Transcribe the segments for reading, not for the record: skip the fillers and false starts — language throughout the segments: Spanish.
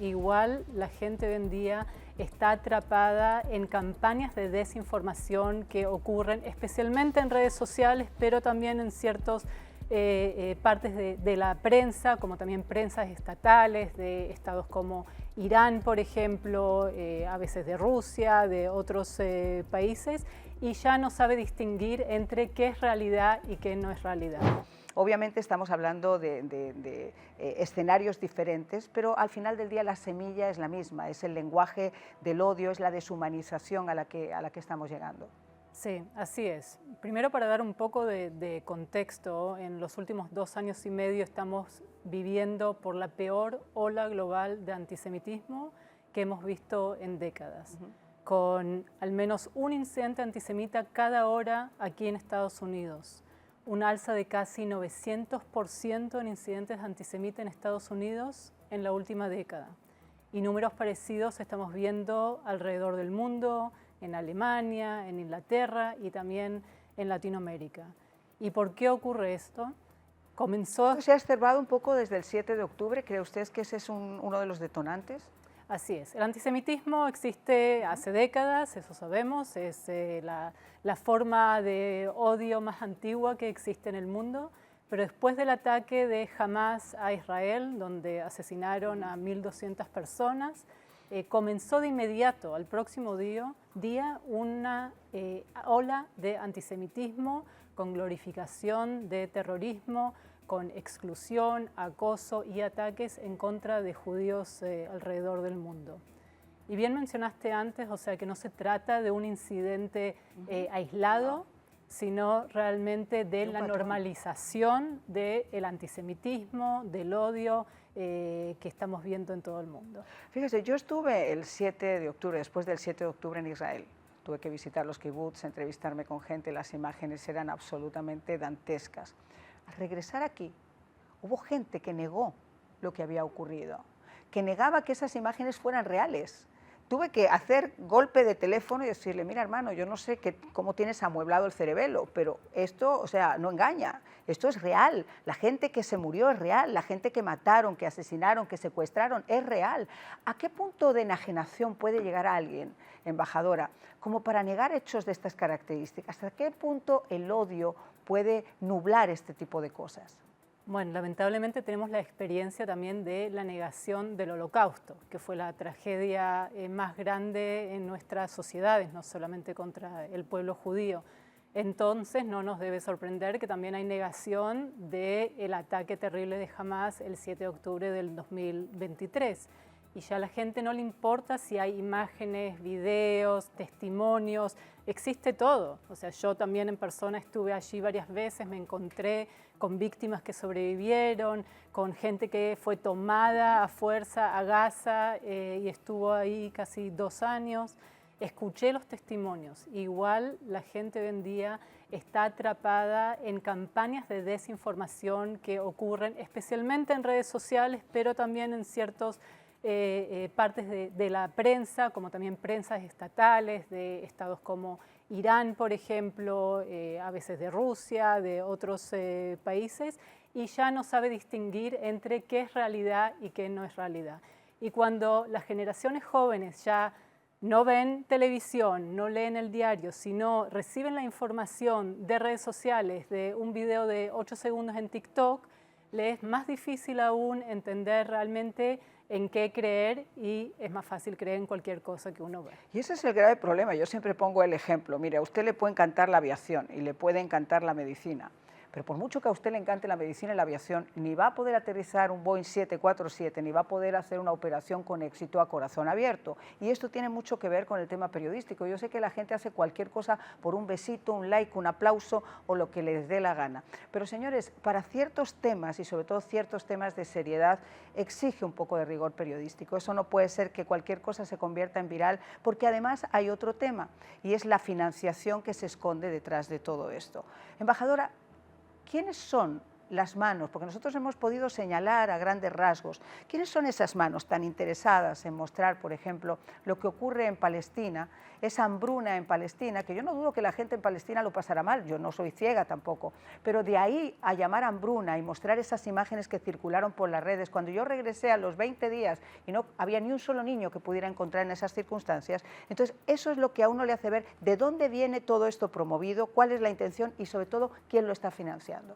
igual la gente hoy en día está atrapada en campañas de desinformación que ocurren especialmente en redes sociales, pero también en ciertas partes de la prensa, como también prensas estatales de estados como Irán, por ejemplo, a veces de Rusia, de otros países, y ya no sabe distinguir entre qué es realidad y qué no es realidad. Obviamente estamos hablando de escenarios diferentes, pero al final del día la semilla es la misma, es el lenguaje del odio, es la deshumanización a la que estamos llegando. Sí, así es. Primero, para dar un poco de contexto, en los últimos 2 años y medio estamos viviendo por la peor ola global de antisemitismo que hemos visto en décadas, con al menos un incidente antisemita cada hora aquí en Estados Unidos, un alza de casi 900% en incidentes antisemitas en Estados Unidos en la última década. Y números parecidos estamos viendo alrededor del mundo, en Alemania, en Inglaterra y también en Latinoamérica. ¿Y por qué ocurre esto? Esto se ha exacerbado un poco desde el 7 de octubre. ¿Cree usted que ese es uno de los detonantes? Así es. El antisemitismo existe hace décadas, eso sabemos, es la forma de odio más antigua que existe en el mundo, pero después del ataque de Hamas a Israel, donde asesinaron a 1.200 personas, comenzó de inmediato, al próximo día, una ola de antisemitismo con glorificación de terrorismo, con exclusión, acoso y ataques en contra de judíos alrededor del mundo. Y bien mencionaste antes, o sea, que no se trata de un incidente aislado, sino realmente de la normalización del antisemitismo, del odio que estamos viendo en todo el mundo. Fíjese, yo estuve el 7 de octubre, después del 7 de octubre en Israel. Tuve que visitar los kibbutz, entrevistarme con gente, las imágenes eran absolutamente dantescas. Al regresar aquí, hubo gente que negó lo que había ocurrido, que negaba que esas imágenes fueran reales. Tuve que hacer golpe de teléfono y decirle, mira hermano, yo no sé cómo tienes amueblado el cerebelo, pero esto, o sea, no engaña, esto es real, la gente que se murió es real, la gente que mataron, que asesinaron, que secuestraron, es real. ¿A qué punto de enajenación puede llegar alguien, embajadora, como para negar hechos de estas características? ¿Hasta qué punto el odio puede nublar este tipo de cosas? Bueno, lamentablemente tenemos la experiencia también de la negación del Holocausto, que fue la tragedia más grande en nuestras sociedades, no solamente contra el pueblo judío. Entonces no nos debe sorprender que también hay negación del ataque terrible de Hamas el 7 de octubre del 2023. Y ya a la gente no le importa si hay imágenes, videos, testimonios, existe todo. O sea, yo también en persona estuve allí varias veces, me encontré con víctimas que sobrevivieron, con gente que fue tomada a fuerza a Gaza y estuvo ahí casi 2 años. Escuché los testimonios. Igual la gente hoy en día está atrapada en campañas de desinformación que ocurren especialmente en redes sociales, pero también en ciertas partes de la prensa, como también prensas estatales de estados como Irán, por ejemplo, a veces de Rusia, de otros países, y ya no sabe distinguir entre qué es realidad y qué no es realidad. Y cuando las generaciones jóvenes ya no ven televisión, no leen el diario, sino reciben la información de redes sociales, de un video de 8 segundos en TikTok, les es más difícil aún entender realmente en qué creer y es más fácil creer en cualquier cosa que uno ve. Y ese es el grave problema. Yo siempre pongo el ejemplo. Mire, a usted le puede encantar la aviación y le puede encantar la medicina, pero por mucho que a usted le encante la medicina y la aviación, ni va a poder aterrizar un Boeing 747, ni va a poder hacer una operación con éxito a corazón abierto. Y esto tiene mucho que ver con el tema periodístico. Yo sé que la gente hace cualquier cosa por un besito, un like, un aplauso o lo que les dé la gana. Pero señores, para ciertos temas y sobre todo ciertos temas de seriedad, exige un poco de rigor periodístico. Eso no puede ser que cualquier cosa se convierta en viral, porque además hay otro tema y es la financiación que se esconde detrás de todo esto. Embajadora, ¿quiénes son las manos, porque nosotros hemos podido señalar a grandes rasgos. ¿Quiénes son esas manos tan interesadas en mostrar, por ejemplo, lo que ocurre en Palestina, esa hambruna en Palestina, que yo no dudo que la gente en Palestina lo pasará mal, yo no soy ciega tampoco, pero de ahí a llamar hambruna y mostrar esas imágenes que circularon por las redes, cuando yo regresé a los 20 días y no había ni un solo niño que pudiera encontrar en esas circunstancias, entonces eso es lo que a uno le hace ver de dónde viene todo esto promovido, cuál es la intención y sobre todo quién lo está financiando.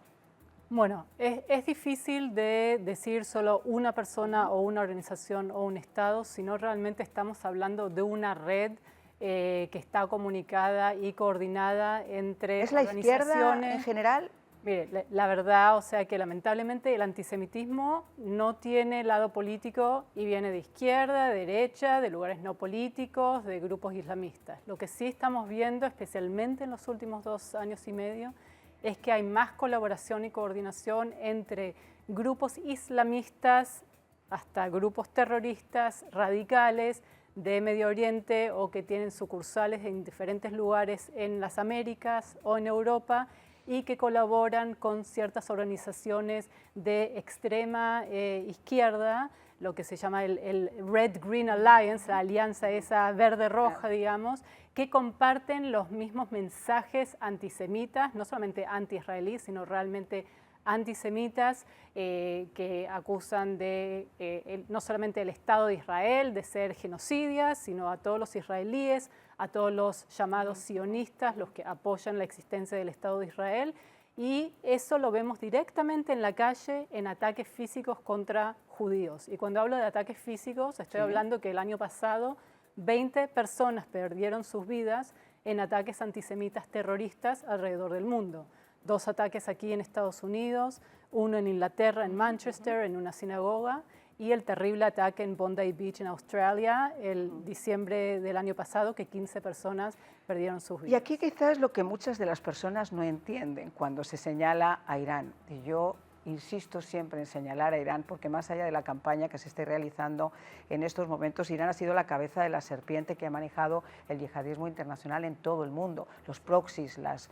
Bueno, es difícil de decir solo una persona o una organización o un Estado, sino realmente estamos hablando de una red que está comunicada y coordinada entre ¿Es la organizaciones. izquierda en general? Mire, la verdad, o sea que lamentablemente el antisemitismo no tiene lado político y viene de izquierda, de derecha, de lugares no políticos, de grupos islamistas. Lo que sí estamos viendo, especialmente en los últimos 2 años y medio, es que hay más colaboración y coordinación entre grupos islamistas hasta grupos terroristas radicales de Medio Oriente o que tienen sucursales en diferentes lugares en las Américas o en Europa y que colaboran con ciertas organizaciones de extrema izquierda, lo que se llama el Red Green Alliance, la alianza esa verde-roja, digamos, que comparten los mismos mensajes antisemitas, no solamente anti-israelíes, sino realmente antisemitas, que acusan de no solamente el Estado de Israel de ser genocidas, sino a todos los israelíes, a todos los llamados sionistas, los que apoyan la existencia del Estado de Israel, y eso lo vemos directamente en la calle en ataques físicos contra judíos. Y cuando hablo de ataques físicos, estoy hablando que el año pasado 20 personas perdieron sus vidas en ataques antisemitas terroristas alrededor del mundo. 2 ataques aquí en Estados Unidos, uno en Inglaterra, en Manchester, en una sinagoga, y el terrible ataque en Bondi Beach, en Australia, el diciembre del año pasado, que 15 personas perdieron sus vidas. Y aquí quizás lo que muchas de las personas no entienden cuando se señala a Irán, y yo insisto siempre en señalar a Irán, porque más allá de la campaña que se esté realizando en estos momentos, Irán ha sido la cabeza de la serpiente que ha manejado el yihadismo internacional en todo el mundo. Los proxies, las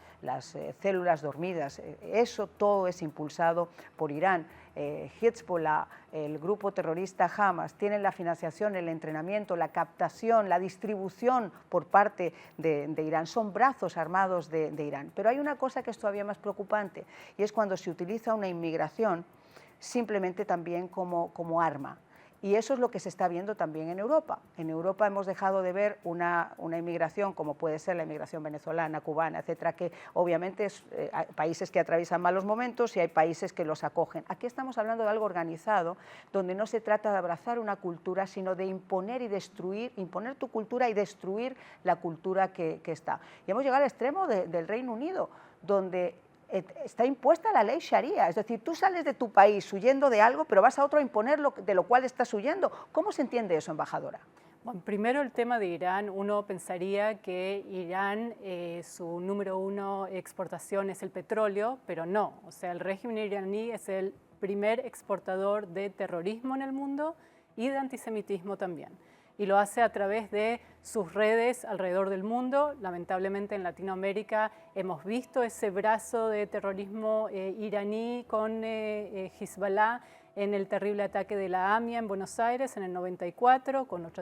células dormidas, eso todo es impulsado por Irán. Hezbollah, el grupo terrorista Hamas, tienen la financiación, el entrenamiento, la captación, la distribución por parte de Irán. Son brazos armados de Irán. Pero hay una cosa que es todavía más preocupante y es cuando se utiliza una inmigración simplemente también como arma. Y eso es lo que se está viendo también en Europa. En Europa hemos dejado de ver una inmigración como puede ser la inmigración venezolana, cubana, etcétera, que obviamente hay países que atraviesan malos momentos y hay países que los acogen. Aquí estamos hablando de algo organizado, donde no se trata de abrazar una cultura, sino de imponer y destruir, imponer tu cultura y destruir la cultura que está. Y hemos llegado al extremo del Reino Unido, donde está impuesta la ley Sharia, es decir, tú sales de tu país huyendo de algo, pero vas a otro a imponer de lo cual estás huyendo. ¿Cómo se entiende eso, embajadora? Bueno, primero el tema de Irán, uno pensaría que Irán, su número 1 exportación es el petróleo, pero no, o sea, el régimen iraní es el primer exportador de terrorismo en el mundo y de antisemitismo también. Y lo hace a través de sus redes alrededor del mundo. Lamentablemente en Latinoamérica hemos visto ese brazo de terrorismo iraní con Hezbollah en el terrible ataque de la AMIA en Buenos Aires en el 94, con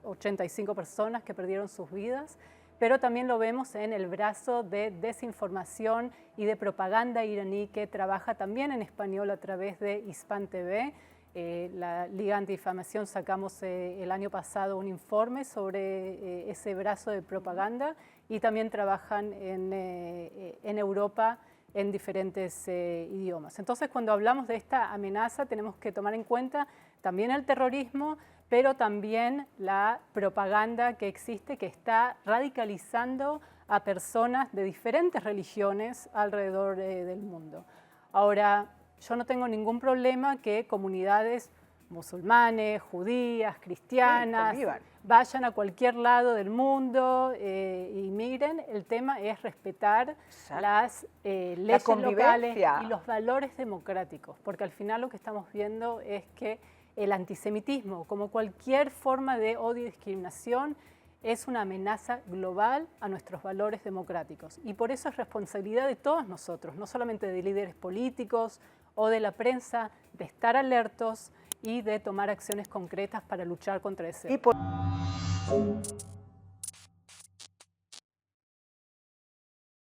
85 personas que perdieron sus vidas. Pero también lo vemos en el brazo de desinformación y de propaganda iraní que trabaja también en español a través de Hispan TV. La Liga Antidifamación sacamos el año pasado un informe sobre ese brazo de propaganda y también trabajan en Europa en diferentes idiomas. Entonces, cuando hablamos de esta amenaza, tenemos que tomar en cuenta también el terrorismo, pero también la propaganda que existe, que está radicalizando a personas de diferentes religiones alrededor del mundo. Ahora, yo no tengo ningún problema que comunidades musulmanes, judías, cristianas, vayan a cualquier lado del mundo y migren. El tema es respetar las leyes locales y los valores democráticos, porque al final lo que estamos viendo es que el antisemitismo, como cualquier forma de odio y discriminación, es una amenaza global a nuestros valores democráticos. Y por eso es responsabilidad de todos nosotros, no solamente de líderes políticos o de la prensa, de estar alertos y de tomar acciones concretas para luchar contra ese.